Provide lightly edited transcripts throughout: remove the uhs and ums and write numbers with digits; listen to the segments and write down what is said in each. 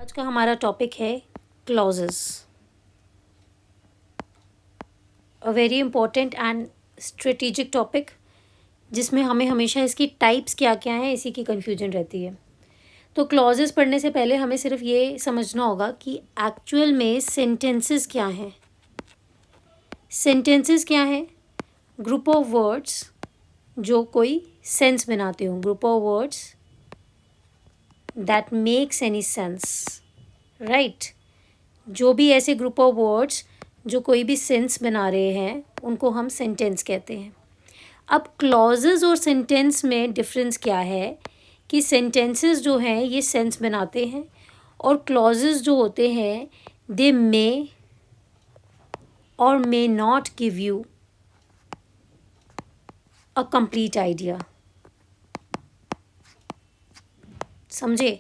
आज का हमारा टॉपिक है clauses. A very important and strategic topic, जिसमें हमें हमेशा इसकी टाइप्स क्या क्या हैं इसी की कन्फ्यूजन रहती है। तो क्लॉजेस पढ़ने से पहले हमें सिर्फ ये समझना होगा कि एक्चुअल में सेंटेंसेस क्या हैं। सेंटेंसेस क्या हैं? ग्रुप ऑफ वर्ड्स जो कोई सेंस बनाते हो, group of words that makes any sense, right. जो भी ऐसे ग्रुप ऑफ वर्ड्स जो कोई भी सेंस बना रहे हैं उनको हम सेंटेंस कहते हैं। अब क्लॉजेस और सेंटेंस में डिफरेंस क्या है कि सेंटेंसेस जो हैं ये सेंस बनाते हैं और क्लॉजेस जो होते हैं दे मे और may not give you a complete idea. समझे?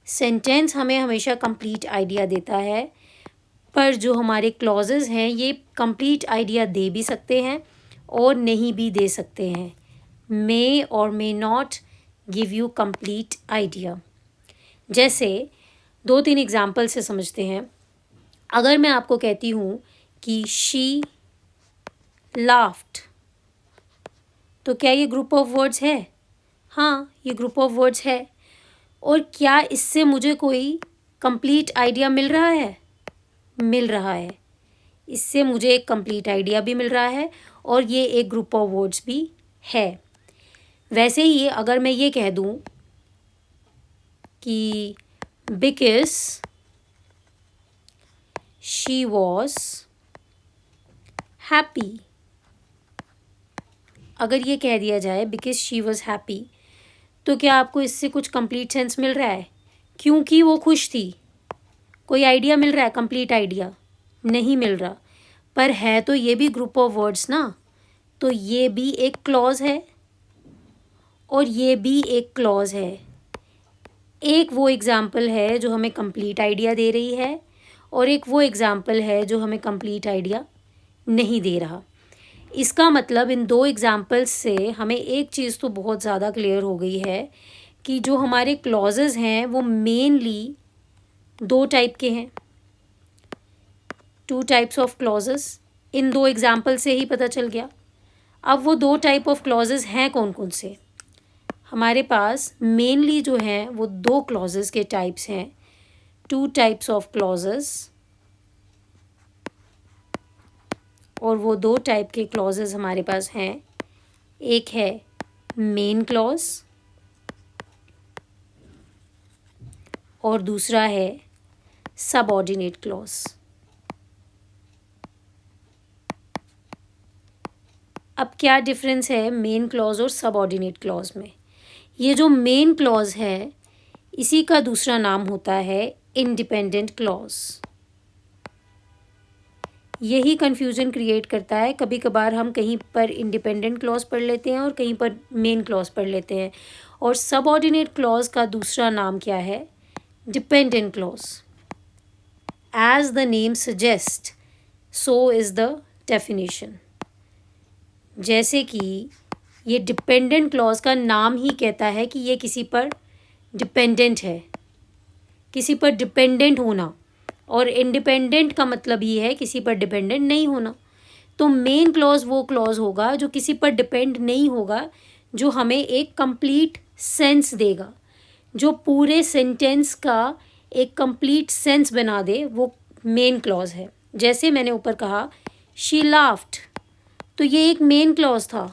सेंटेंस हमें हमेशा कंप्लीट आइडिया देता है, पर जो हमारे क्लॉजेस हैं ये कंप्लीट आइडिया दे भी सकते हैं और नहीं भी दे सकते हैं। मे और may not give you complete idea. जैसे 2-3 एग्जाम्पल से समझते हैं। अगर मैं आपको कहती हूँ कि शी लाफ्ड, तो क्या ये ग्रुप ऑफ वर्ड्स है? हाँ, ये ग्रुप ऑफ वर्ड्स है। और क्या इससे मुझे कोई कंप्लीट आइडिया मिल रहा है? मिल रहा है। इससे मुझे एक कंप्लीट आइडिया भी मिल रहा है और ये एक ग्रुप ऑफ वर्ड्स भी है। वैसे ही अगर मैं ये कह दूं कि बिकॉज शी वॉज हैप्पी, अगर ये कह दिया जाए बिकॉज शी वॉज हैप्पी, तो क्या आपको इससे कुछ कंप्लीट सेंस मिल रहा है? क्योंकि वो खुश थी, कोई आइडिया मिल रहा है? कंप्लीट आइडिया नहीं मिल रहा। पर है तो ये भी ग्रुप ऑफ वर्ड्स ना, तो ये भी एक क्लॉज है और ये भी एक क्लॉज है। एक वो एग्ज़ाम्पल है जो हमें कंप्लीट आइडिया दे रही है और एक वो एग्ज़ाम्पल है जो हमें कंप्लीट आइडिया नहीं दे रहा। इसका मतलब इन 2 एग्ज़ाम्पल्स से हमें एक चीज़ तो बहुत ज़्यादा क्लियर हो गई है कि जो हमारे क्लॉजेज़ हैं वो मेनली 2 टाइप के हैं। 2 types of clauses in 2 example से ही पता चल गया। अब वो 2 टाइप ऑफ क्लॉजेज़ हैं कौन कौन से? हमारे पास मेनली जो हैं वो 2 क्लॉजेज़ के टाइप्स हैं, 2 टाइप्स ऑफ क्लॉजेज़। और वो 2 टाइप के क्लॉजेज़ हमारे पास हैं। एक है मेन क्लॉज और दूसरा है सबऑर्डिनेट क्लॉज। अब क्या डिफरेंस है मेन क्लॉज और सबऑर्डिनेट क्लॉज में? ये जो मेन क्लॉज है इसी का दूसरा नाम होता है इंडिपेंडेंट क्लॉज। यही कन्फ्यूज़न क्रिएट करता है। कभी कभार हम कहीं पर इंडिपेंडेंट क्लॉज पढ़ लेते हैं और कहीं पर मेन क्लॉज पढ़ लेते हैं। और सबऑर्डिनेट क्लॉज का दूसरा नाम क्या है? Dependent clause. As the name suggest so is the definition. जैसे कि ये डिपेंडेंट क्लॉज का नाम ही कहता है कि ये किसी पर डिपेंडेंट है, किसी पर डिपेंडेंट होना। और इंडिपेंडेंट का मतलब ही है किसी पर डिपेंडेंट नहीं होना। तो मेन क्लॉज वो क्लॉज होगा जो किसी पर डिपेंड नहीं होगा, जो हमें एक कंप्लीट सेंस देगा, जो पूरे सेंटेंस का एक कंप्लीट सेंस बना दे, वो मेन क्लॉज है। जैसे मैंने ऊपर कहा शी लाफ्ड, तो ये एक मेन क्लॉज था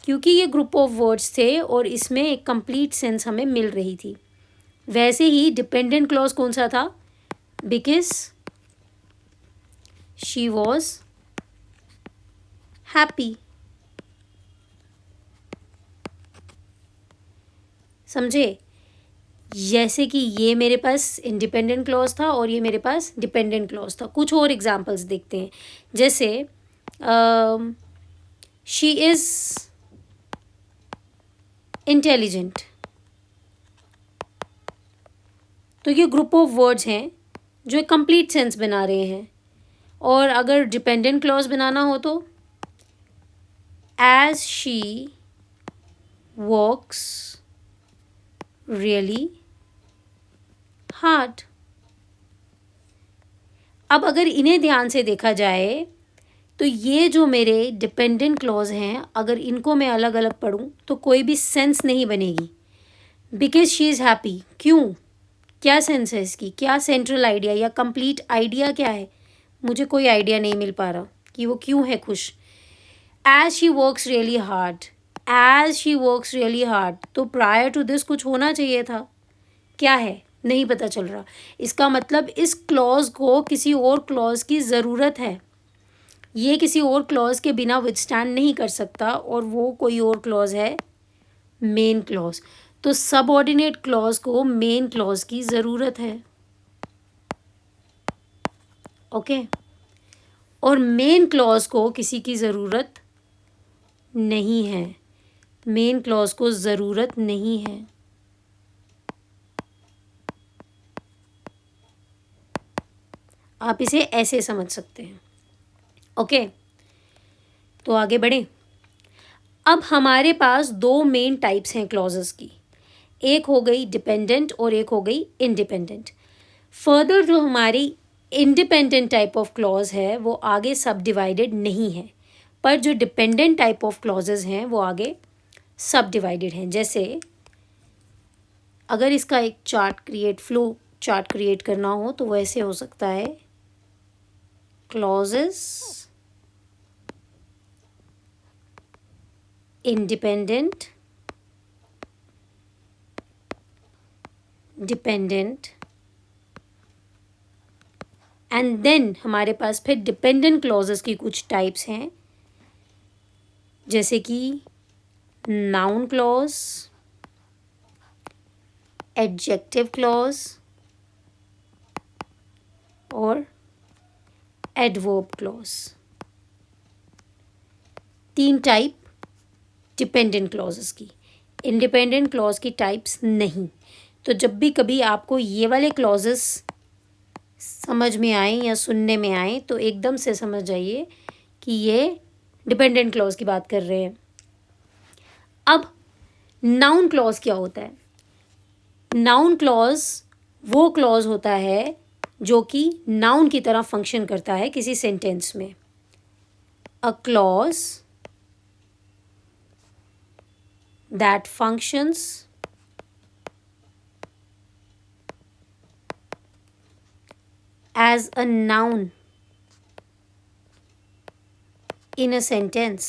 क्योंकि ये ग्रुप ऑफ वर्ड्स थे और इसमें एक कंप्लीट सेंस हमें मिल रही थी। वैसे ही डिपेंडेंट क्लॉज कौन सा था? Because she was happy. समझे? जैसे कि ये मेरे पास इंडिपेंडेंट क्लॉज था और ये मेरे पास डिपेंडेंट क्लॉज था। कुछ और एग्जांपल्स देखते हैं। जैसे शी इज़ इंटेलिजेंट, तो ये ग्रुप ऑफ वर्ड्स हैं जो एक कंप्लीट सेंस बना रहे हैं। और अगर डिपेंडेंट क्लॉज बनाना हो तो as she works really hard. अब अगर इन्हें ध्यान से देखा जाए तो ये जो मेरे डिपेंडेंट क्लॉज हैं, अगर इनको मैं अलग अलग पढ़ूँ तो कोई भी सेंस नहीं बनेगी। बिकॉज शी इज़ हैप्पी, क्यों, क्या सेंस है इसकी, क्या सेंट्रल आइडिया या कंप्लीट आइडिया क्या है, मुझे कोई आइडिया नहीं मिल पा रहा कि वो क्यों है खुश। As she works really hard, as she works really hard, तो प्रायर टू दिस कुछ होना चाहिए था, क्या है नहीं पता चल रहा। इसका मतलब इस क्लॉज को किसी और क्लॉज की ज़रूरत है, ये किसी और क्लॉज के बिना विथस्टैंड नहीं कर सकता, और वो कोई और क्लॉज है मेन क्लॉज। तो सबऑर्डिनेट क्लॉज को मेन क्लॉज की ज़रूरत है। ओके, और मेन क्लॉज को किसी की ज़रूरत नहीं है, मेन क्लॉज को ज़रूरत नहीं है। आप इसे ऐसे समझ सकते हैं। ओके, तो आगे बढ़ें। अब हमारे पास दो मेन टाइप्स हैं क्लॉजेस की, एक हो गई डिपेंडेंट और एक हो गई इंडिपेंडेंट। फर्दर जो हमारी इंडिपेंडेंट टाइप ऑफ क्लॉज है वो आगे सब डिवाइडेड नहीं है, पर जो डिपेंडेंट टाइप ऑफ क्लॉजेज हैं वो आगे सब डिवाइडेड हैं। जैसे अगर इसका एक फ्लो चार्ट क्रिएट करना हो तो वैसे हो सकता है, clauses independent, dependent, and then हमारे पास फिर डिपेंडेंट क्लॉजेस की कुछ टाइप्स हैं, जैसे कि नाउन क्लॉज, एडजेक्टिव क्लॉज और एडवर्ब क्लॉज। तीन टाइप डिपेंडेंट क्लॉजेस की, इंडिपेंडेंट क्लॉज की टाइप्स नहीं। तो जब भी कभी आपको ये वाले क्लॉजेस समझ में आए या सुनने में आए तो एकदम से समझ जाइए कि ये डिपेंडेंट क्लॉज की बात कर रहे हैं। अब नाउन क्लॉज क्या होता है? नाउन क्लॉज वो क्लॉज होता है जो कि नाउन की तरह फंक्शन करता है किसी सेंटेंस में। अ clause that functions as a noun in a sentence।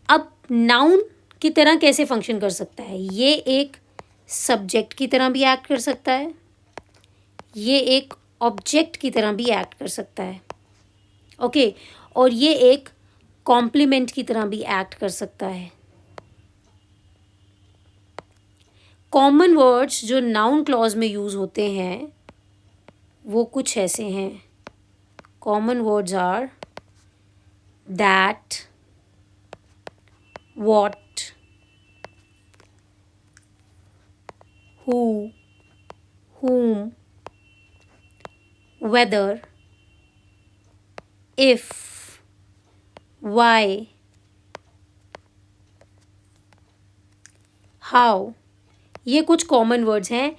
अब नाउन की तरह कैसे फंक्शन कर सकता है? ये एक सब्जेक्ट की तरह भी एक्ट कर सकता है, ये एक ऑब्जेक्ट की तरह भी एक्ट कर सकता है। ओके, और ये एक कॉम्प्लीमेंट की तरह भी एक्ट कर सकता है। कॉमन वर्ड्स जो नाउन क्लॉज में यूज़ होते हैं वो कुछ ऐसे हैं। Common words are that, what, who, whom, whether, if, why, how। ये कुछ कॉमन वर्ड्स हैं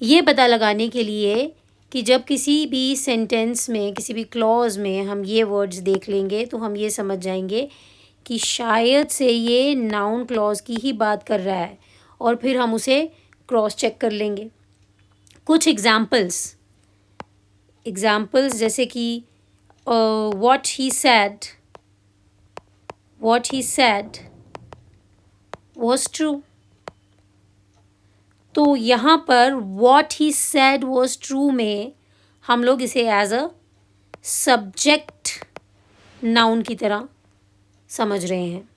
ये पता लगाने के लिए कि जब किसी भी सेंटेंस में, किसी भी क्लॉज में हम ये वर्ड्स देख लेंगे तो हम ये समझ जाएंगे कि शायद से ये नाउन क्लॉज की ही बात कर रहा है, और फिर हम उसे क्रॉस चेक कर लेंगे। कुछ एग्जाम्पल्स जैसे कि what he said was true। तो यहाँ पर what he said was true में हम लोग इसे एज अ सब्जेक्ट नाउन की तरह समझ रहे हैं।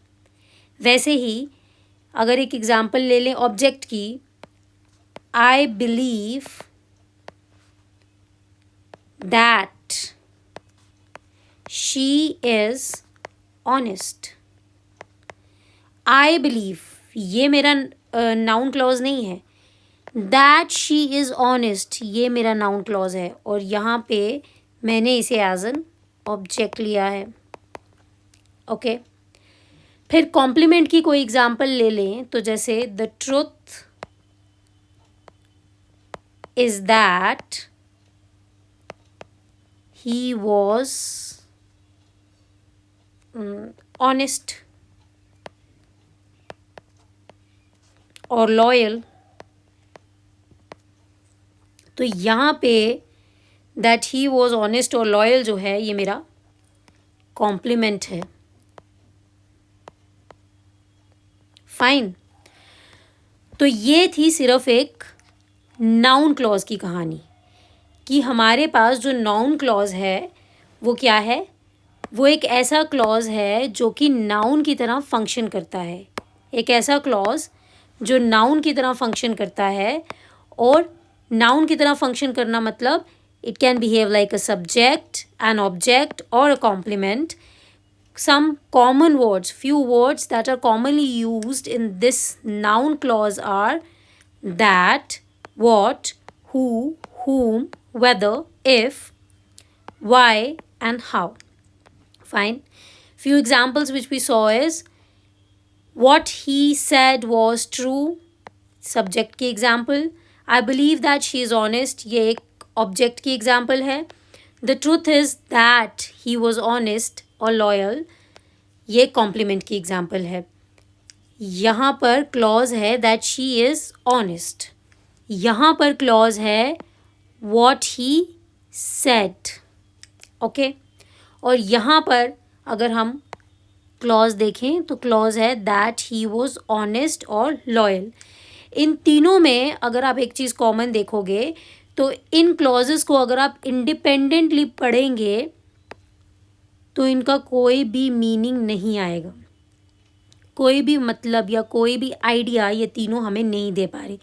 वैसे ही अगर एक एग्जाम्पल ले लें ऑब्जेक्ट की, I believe that she is honest। I believe ये मेरा नाउन क्लॉज नहीं है, that she is honest ये मेरा नाउन क्लॉज है, और यहाँ पे मैंने इसे एज एन ऑब्जेक्ट लिया है। फिर कॉम्प्लीमेंट की कोई एग्जाम्पल ले लें तो जैसे the truth is that he was honest or loyal. तो यहाँ पे that he was honest or loyal जो है ये मेरा कॉम्प्लीमेंट है. फाइन. तो ये थी सिर्फ एक नाउन क्लॉज की कहानी कि हमारे पास जो नाउन क्लॉज है वो क्या है. वो एक ऐसा क्लॉज है जो कि नाउन की तरह फंक्शन करता है. एक ऐसा क्लॉज जो नाउन की तरह फंक्शन करता है. और नाउन की तरह फंक्शन करना मतलब it can behave like a subject, an object और a complement. Some common words, few words that are commonly used in this noun clause are that, what, who, whom, whether, if, why, and how. Fine. Few examples which we saw is what he said was true, subject की example. I believe that she is honest, ये एक object की example है. The truth is that he was honest और loyal, ये complement की example है. यहाँ पर क्लॉज है दैट शी इज़ ऑनेस्ट. यहाँ पर क्लॉज है वॉट ही सेड. ओके. और यहाँ पर अगर हम क्लॉज देखें तो क्लॉज है दैट ही वॉज ऑनेस्ट और लॉयल. इन तीनों में अगर आप एक चीज़ कॉमन देखोगे तो इन क्लॉजेस को अगर आप इंडिपेंडेंटली पढ़ेंगे तो इनका कोई भी मीनिंग नहीं आएगा. कोई भी मतलब या कोई भी आइडिया ये तीनों हमें नहीं दे पा रहे,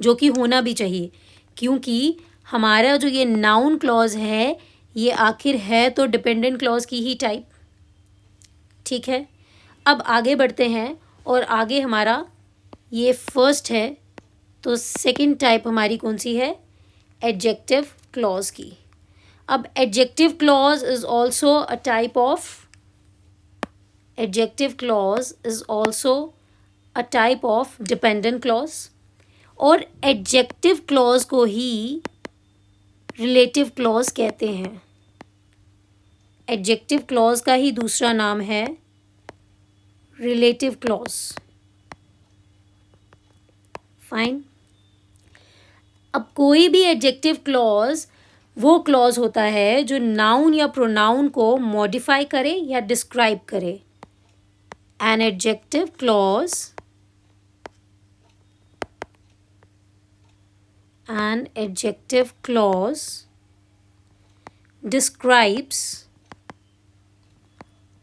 जो कि होना भी चाहिए क्योंकि हमारा जो ये नाउन क्लॉज है ये आखिर है तो डिपेंडेंट क्लॉज की ही टाइप. ठीक है. अब आगे बढ़ते हैं और आगे हमारा ये फर्स्ट है तो सेकंड टाइप हमारी कौन सी है. एडजेक्टिव क्लॉज की. अब adjective clause is also a type of dependent clause. और adjective clause को ही relative clause कहते हैं. adjective clause का ही दूसरा नाम है relative clause. फाइन. अब कोई भी adjective clause वो क्लॉज होता है जो नाउन या प्रोनाउन को मॉडिफाई करे या डिस्क्राइब करे. एन एडजेक्टिव क्लॉज डिस्क्राइब्स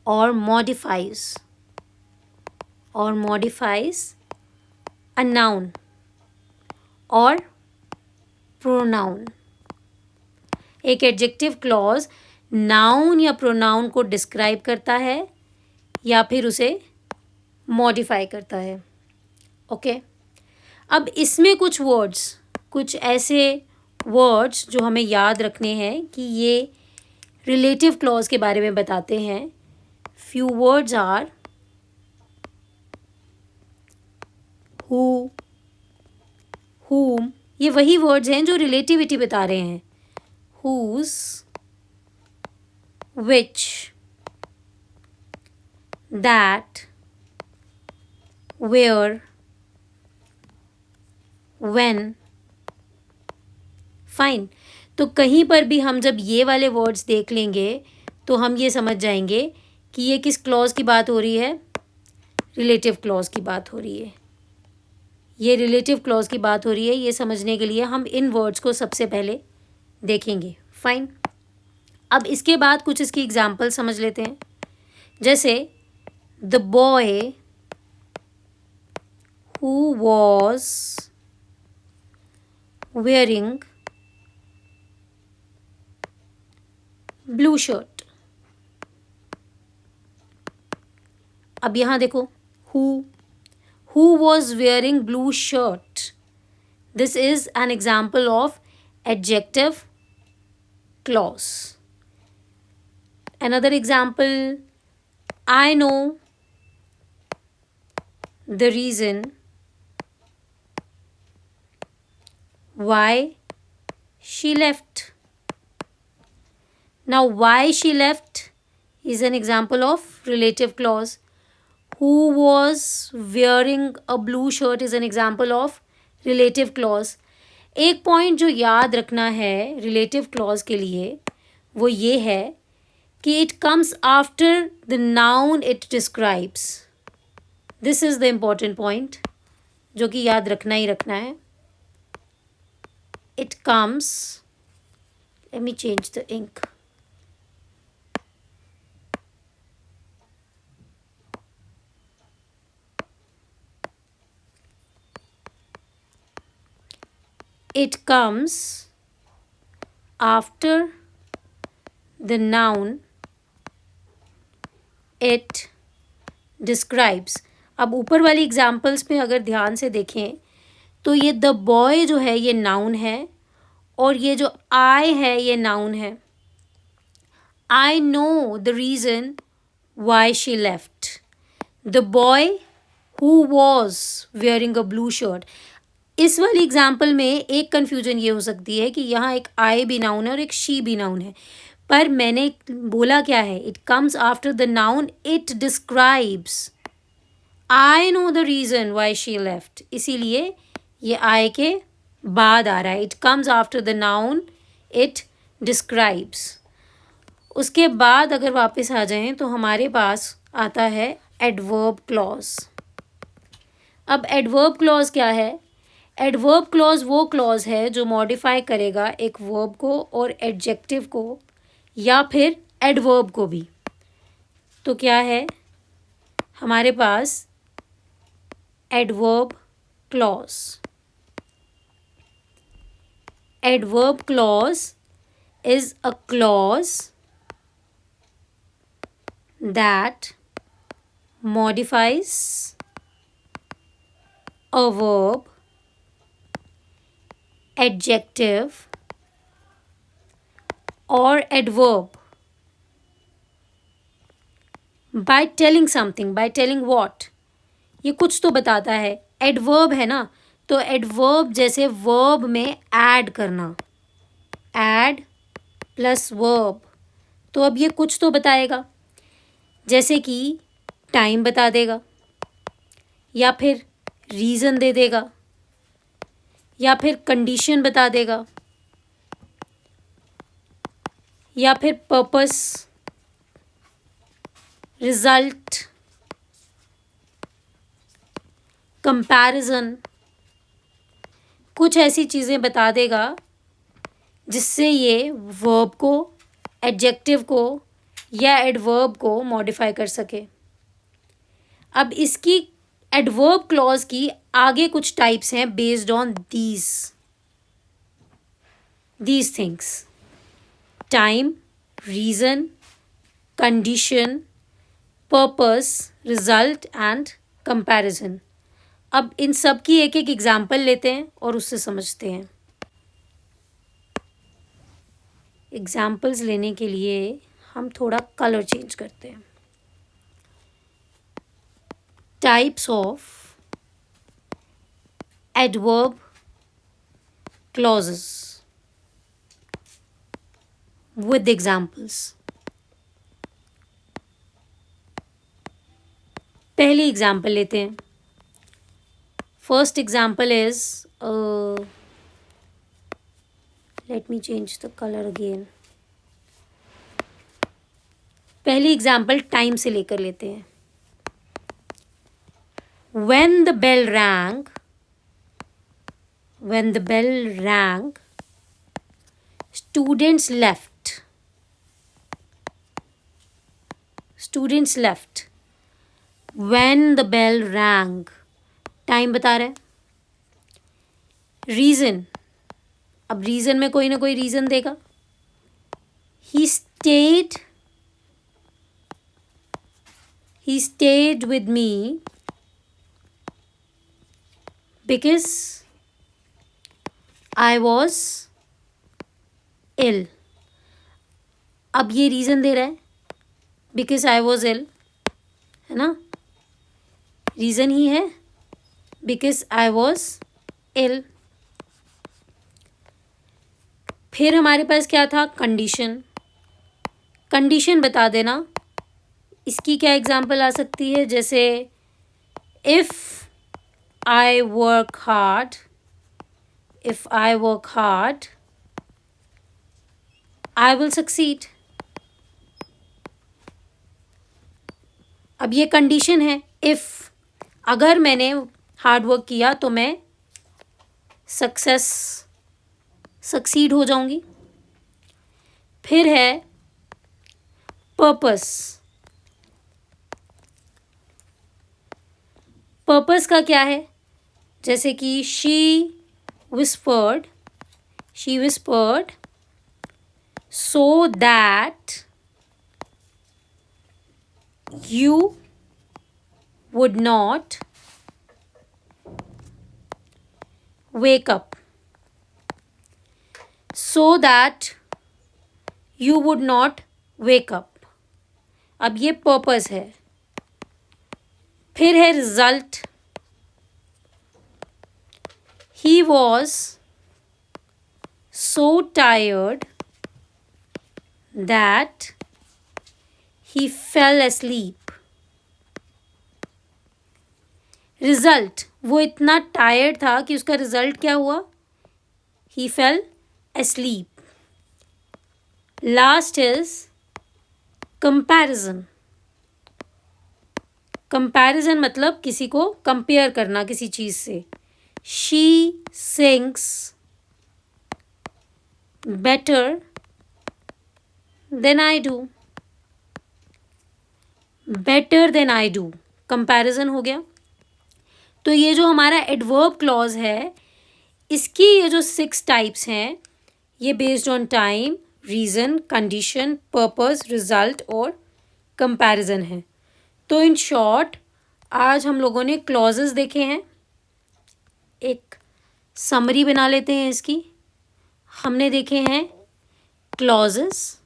और मॉडिफाइज अ नाउन और प्रोनाउन. एक एडजेक्टिव क्लॉज नाउन या प्रोनाउन को डिस्क्राइब करता है या फिर उसे मॉडिफाई करता है. ओके. अब इसमें कुछ ऐसे वर्ड्स जो हमें याद रखने हैं कि ये रिलेटिव क्लॉज के बारे में बताते हैं. Few words are who, whom. ये वही वर्ड्स हैं जो रिलेटिविटी बता रहे हैं. whose, which, that, where, when. Fine. तो कहीं पर भी हम जब ये वाले वर्ड्स देख लेंगे तो हम ये समझ जाएंगे कि ये किस क्लॉज की बात हो रही है. रिलेटिव क्लॉज की बात हो रही है. ये रिलेटिव क्लॉज की बात हो रही है. ये समझने के लिए हम इन वर्ड्स को सबसे पहले देखेंगे. फाइन. अब इसके बाद कुछ इसकी एग्जाम्पल समझ लेते हैं. जैसे the boy who was wearing blue shirt. अब यहाँ देखो who was wearing blue shirt. This is an example of adjective clause. Another example, I know the reason why she left. Now, why she left is an example of relative clause. Who was wearing a blue shirt is an example of relative clause. एक point जो याद रखना है relative clause के लिए वो ये है कि it comes after the noun it describes. This is the important point जो कि याद रखना ही रखना है. It comes, let me change the ink. It comes after the noun it describes. अब ऊपर वाली एग्जाम्पल्स में अगर ध्यान से देखें तो ये द बॉय जो है ये नाउन है और ये जो आई है ये नाउन है. I know the reason why she left. The boy who was wearing a blue shirt. इस वाली एग्जाम्पल में एक कन्फ्यूजन ये हो सकती है कि यहाँ एक आई भी नाउन है और एक शी भी नाउन है, पर मैंने बोला क्या है, it comes after the noun it describes. I know the reason why she left, इसीलिए ये आई के बाद आ रहा है. It comes after the noun it describes. उसके बाद अगर वापस आ जाएं तो हमारे पास आता है एडवर्ब क्लॉज. अब एडवर्ब क्लॉज क्या है? एडवर्ब क्लॉज वो क्लॉज है जो मॉडिफाई करेगा एक वर्ब को और एडजेक्टिव को या फिर एडवर्ब को भी. तो क्या है हमारे पास adverb clause. Adverb clause is a clause that modifies a verb, adjective or adverb by telling something. By telling what? ये कुछ तो बताता है. एडवर्ब है ना, तो एडवर्ब जैसे वर्ब में ऐड करना, ऐड प्लस वर्ब, तो अब ये कुछ तो बताएगा. जैसे कि टाइम बता देगा या फिर रीज़न दे देगा या फिर कंडीशन बता देगा या फिर पर्पस, रिजल्ट, कंपैरिजन, कुछ ऐसी चीज़ें बता देगा जिससे ये वर्ब को, एडजेक्टिव को या एडवर्ब को मॉडिफाई कर सके. अब इसकी एडवर्ब क्लॉज की आगे कुछ टाइप्स हैं based on these things: time, reason, condition, purpose, result and comparison. अब इन सब की एक एक एग्जाम्पल लेते हैं और उससे समझते हैं. एग्जाम्पल्स लेने के लिए हम थोड़ा कलर चेंज करते हैं. Types of adverb clauses with examples. पहली एग्जाम्पल लेते हैं. First example is, late me change the colour again. पहली एग्जाम्पल टाइम से लेकर लेते हैं. When the bell rang, students left. When the bell rang, time बता रहा है. रीज़न, अब रीज़न में कोई ना कोई रीज़न देगा. He stayed with me because I was ill. अब ये रीज़न दे रहा है because I was ill, है ना. रीज़न ही है because I was ill. फिर हमारे पास क्या था, कंडीशन। कंडीशन बता देना, इसकी क्या एग्जाम्पल आ सकती है, जैसे if I work hard, if I work hard I will succeed. अब ये कंडीशन है, इफ़, अगर मैंने हार्ड वर्क किया तो मैं सक्सीड हो जाऊंगी। फिर है पर्पस। पर्पस का क्या है, जैसे कि whispered she whispered so that you would not wake up, so that you would not wake up। अब ये पर्पस है। फिर है result. he was so tired that he fell asleep। Result, वो इतना टायर्ड था कि उसका रिजल्ट क्या हुआ, he fell asleep। Last is comparison. Comparison मतलब किसी को कंपेयर करना किसी चीज से। she sings better than I do। Better than I do, comparison हो गया। तो ये जो हमारा एडवर्ब क्लॉज है, इसकी ये जो 6 टाइप्स हैं, ये based on time, reason, condition, purpose, result और कंपैरिजन है। तो इन शॉर्ट आज हम लोगों ने क्लॉजेस देखे हैं। एक समरी बना लेते हैं इसकी। हमने देखे हैं क्लॉजेस।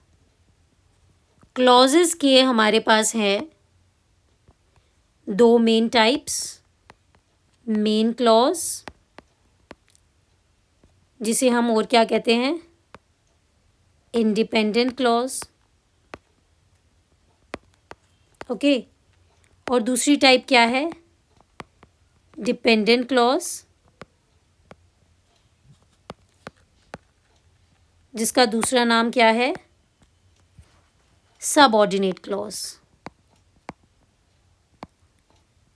क्लॉजेस के हमारे पास हैं 2 मेन टाइप्स, मेन क्लॉज, जिसे हम और क्या कहते हैं, इंडिपेंडेंट क्लॉज। ओके, और दूसरी टाइप क्या है, डिपेंडेंट क्लॉज, जिसका दूसरा नाम क्या है, सबऑर्डिनेट क्लॉज।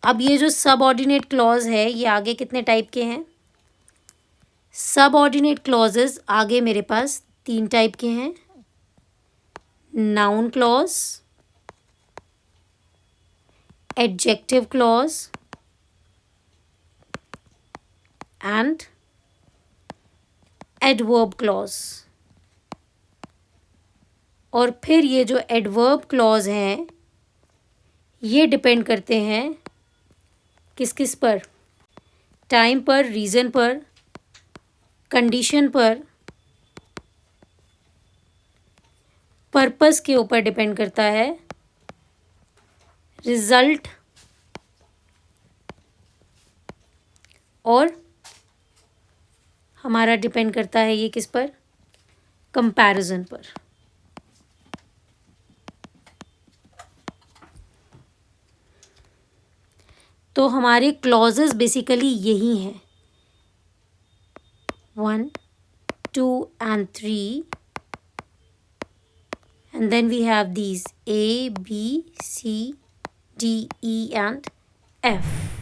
अब ये जो सबऑर्डिनेट क्लॉज है, ये आगे कितने टाइप के हैं, सबऑर्डिनेट क्लॉजेस आगे मेरे पास 3 टाइप के हैं, noun clause, adjective clause and adverb clause. और फिर ये जो एडवर्ब क्लॉज हैं, ये डिपेंड करते हैं किस किस पर, टाइम पर, रीज़न पर, कंडीशन पर, पर्पस के ऊपर डिपेंड करता है, रिजल्ट और हमारा डिपेंड करता है ये किस पर, कंपैरिजन पर। तो हमारे क्लॉजेस बेसिकली यही हैं, 1, 2 and 3, and then we have these A, B, C, D, E and F।